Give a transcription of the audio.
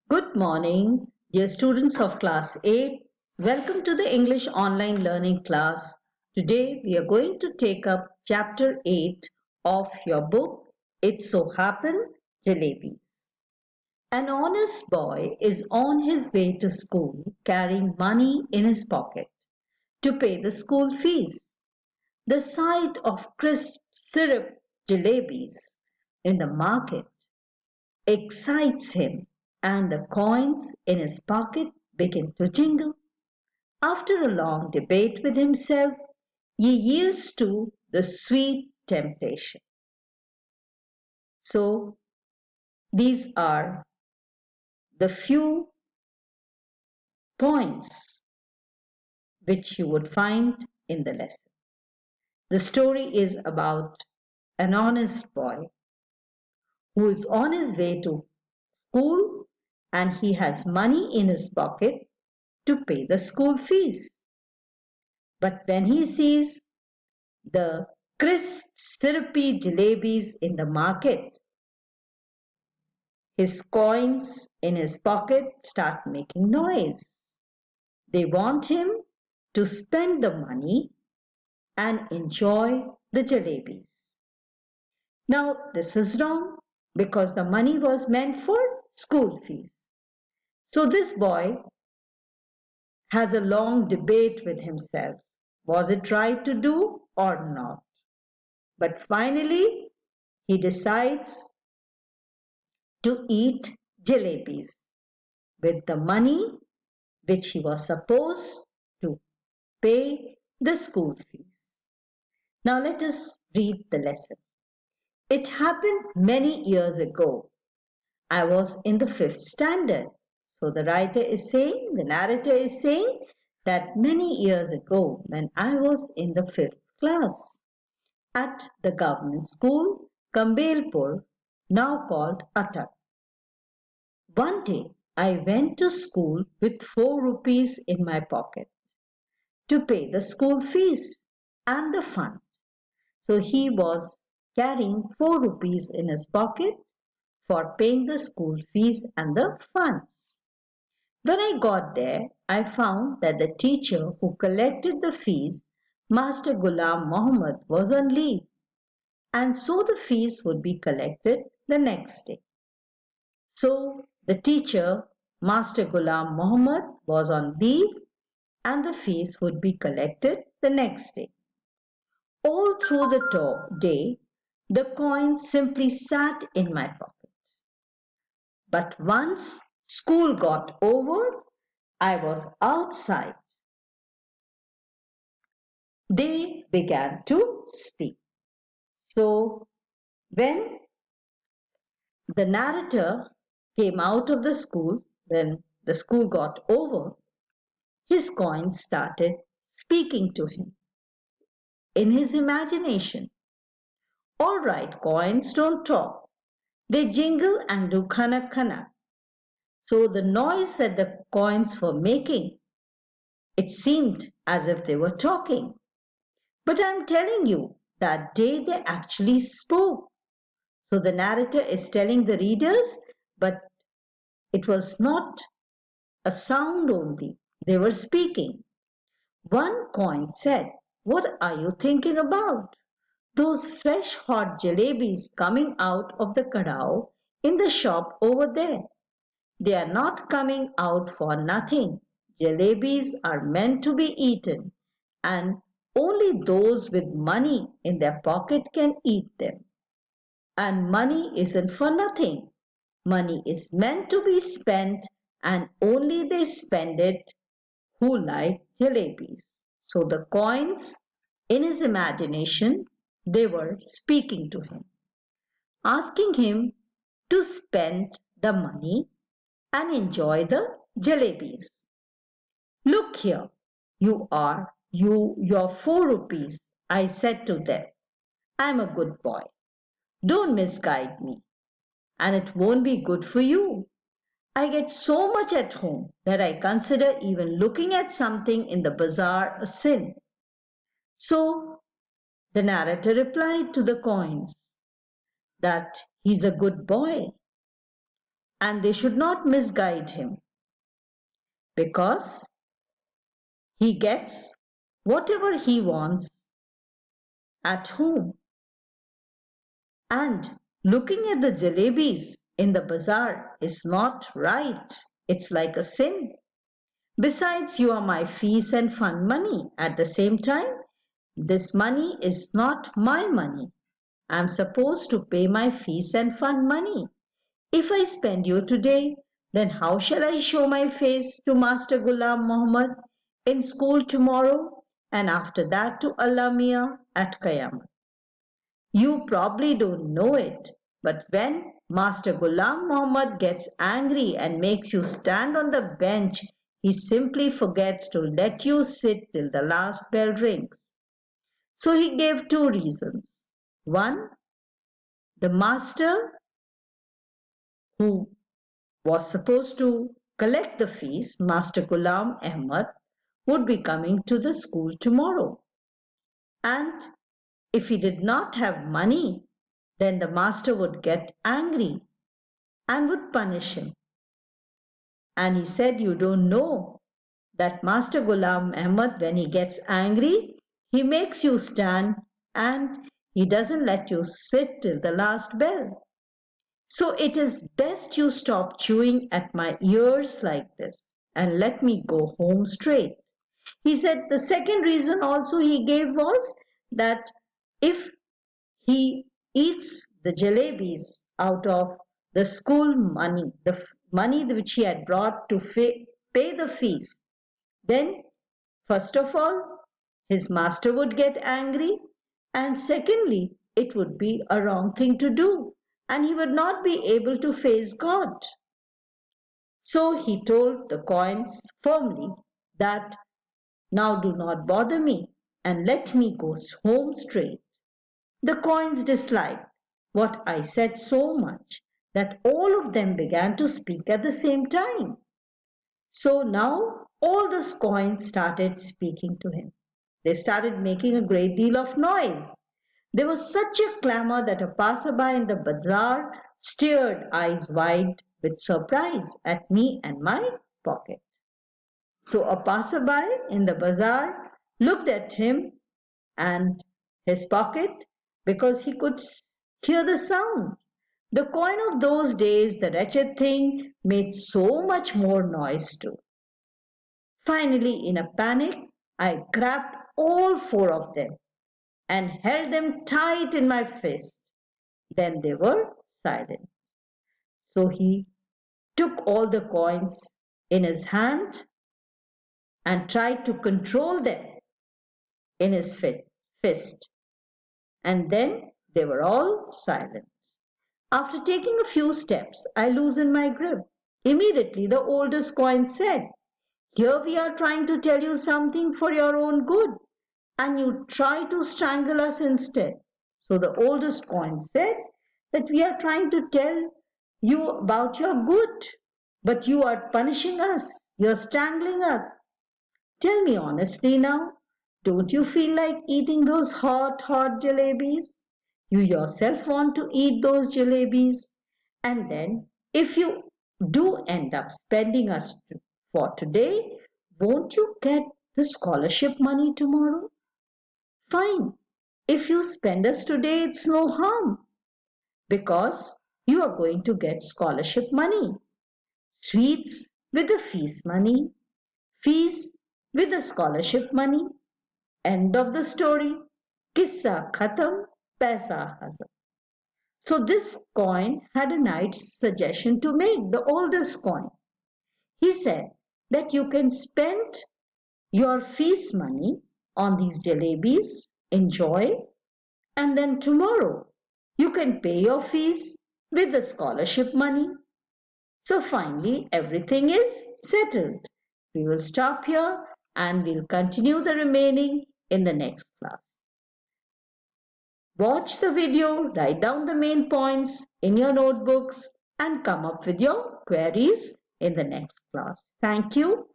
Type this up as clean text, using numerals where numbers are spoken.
Good morning, dear students of class 8. Welcome to the English online learning class. Today we are going to take up chapter 8 of your book, It So Happened, Jalebis. An honest boy is on his way to school carrying money in his pocket to pay the school fees. The sight of crisp syrup jalebis in the market excites him, and the coins in his pocket begin to jingle. After a long debate with himself, he yields to the sweet temptation. So, these are the few points which you would find in the lesson. The story is about an honest boy who is on his way to school and he has money in his pocket to pay the school fees. But when he sees the crisp, syrupy jalebis in the market, his coins in his pocket start making noise. They want him to spend the money and enjoy the jalebis. Now, this is wrong because the money was meant for school fees. So, this boy has a long debate with himself. Was it right to do or not? But finally, he decides to eat jalebis with the money which he was supposed to pay the school fees. Now let us read the lesson. It happened many years ago. I was in the fifth standard. So the narrator is saying that many years ago when I was in the fifth class at the government school, Kambelpur, now called Attak. One day I went to school with 4 rupees in my pocket to pay the school fees and the fund. So he was carrying 4 rupees in his pocket for paying the school fees and the funds. When I got there, I found that the teacher who collected the fees, Master Ghulam Mohammed, was on leave, and so the fees would be collected the next day. So the teacher, Master Ghulam Mohammed, was on leave and the fees would be collected the next day. All through the day, the coins simply sat in my pocket. But once school got over, I was outside. They began to speak. So when the narrator came out of the school, when the school got over, his coins started speaking to him in his imagination. All right, coins don't talk. They jingle and do khanak khanak. So the noise that the coins were making, it seemed as if they were talking. But I'm telling you, that day they actually spoke. So the narrator is telling the readers, but it was not a sound only. They were speaking. One coin said, "What are you thinking about? Those fresh hot jalebis coming out of the kadao in the shop over there. They are not coming out for nothing. Jalebis are meant to be eaten, and only those with money in their pocket can eat them. And money isn't for nothing. Money is meant to be spent, and only they spend it who like jalebis." So the coins, in his imagination, they were speaking to him, asking him to spend the money and enjoy the jalebis. "Look here, your 4 rupees," I said to them. "I'm a good boy. Don't misguide me. And it won't be good for you. I get so much at home that I consider even looking at something in the bazaar a sin." So the narrator replied to the coins that he's a good boy. and they should not misguide him, because he gets whatever he wants at home. And looking at the jalebis in the bazaar is not right. It's like a sin. Besides, you are my fees and fun money. At the same time, this money is not my money. I'm supposed to pay my fees and fun money. If I spend you today, then how shall I show my face to Master Ghulam Muhammad in school tomorrow, and after that to Allah Miah at Qiyamah? You probably don't know it, but when Master Ghulam Muhammad gets angry and makes you stand on the bench, he simply forgets to let you sit till the last bell rings. So he gave two reasons. One, the master who was supposed to collect the fees, Master Ghulam Ahmad, would be coming to the school tomorrow. And if he did not have money, then the master would get angry and would punish him. And he said, you don't know that Master Ghulam Ahmad, when he gets angry, he makes you stand and he doesn't let you sit till the last bell. So it is best you stop chewing at my ears like this and let me go home straight. He said the second reason also he gave was that if he eats the jalebis out of the school money, the money which he had brought to pay the fees, then first of all, his master would get angry, and secondly, it would be a wrong thing to do, and he would not be able to face God. So he told the coins firmly that now do not bother me and let me go home straight. The coins disliked what I said so much that all of them began to speak at the same time. So now all the coins started speaking to him. They started making a great deal of noise. There was such a clamor that a passerby in the bazaar stared eyes wide with surprise at me and my pocket. So a passerby in the bazaar looked at him and his pocket because he could hear the sound. The coin of those days, the wretched thing, made so much more noise too. Finally, in a panic, I grabbed all four of them and held them tight in my fist. Then they were silent. So he took all the coins in his hand and tried to control them in his fist. And then they were all silent. After taking a few steps, I loosened my grip. Immediately, the oldest coin said, here we are trying to tell you something for your own good, and you try to strangle us instead. So the oldest coin said that we are trying to tell you about your good, but you are punishing us, you're strangling us. Tell me honestly now, don't you feel like eating those hot jalebis? You yourself want to eat those jalebis. And then, if you do end up spending us for today, won't you get the scholarship money tomorrow? Fine. If you spend us today, it's no harm because you are going to get scholarship money. Sweets with the fees money, fees with the scholarship money. End of the story. Kissa khatam, paisa hazam. So this coin had a nice suggestion to make, the oldest coin. He said that you can spend your fees money on these jalebis, enjoy, and then tomorrow you can pay your fees with the scholarship money. So finally everything is settled. We will stop here and we'll continue the remaining in the next class. Watch the video, write down the main points in your notebooks and come up with your queries in the next class. Thank you.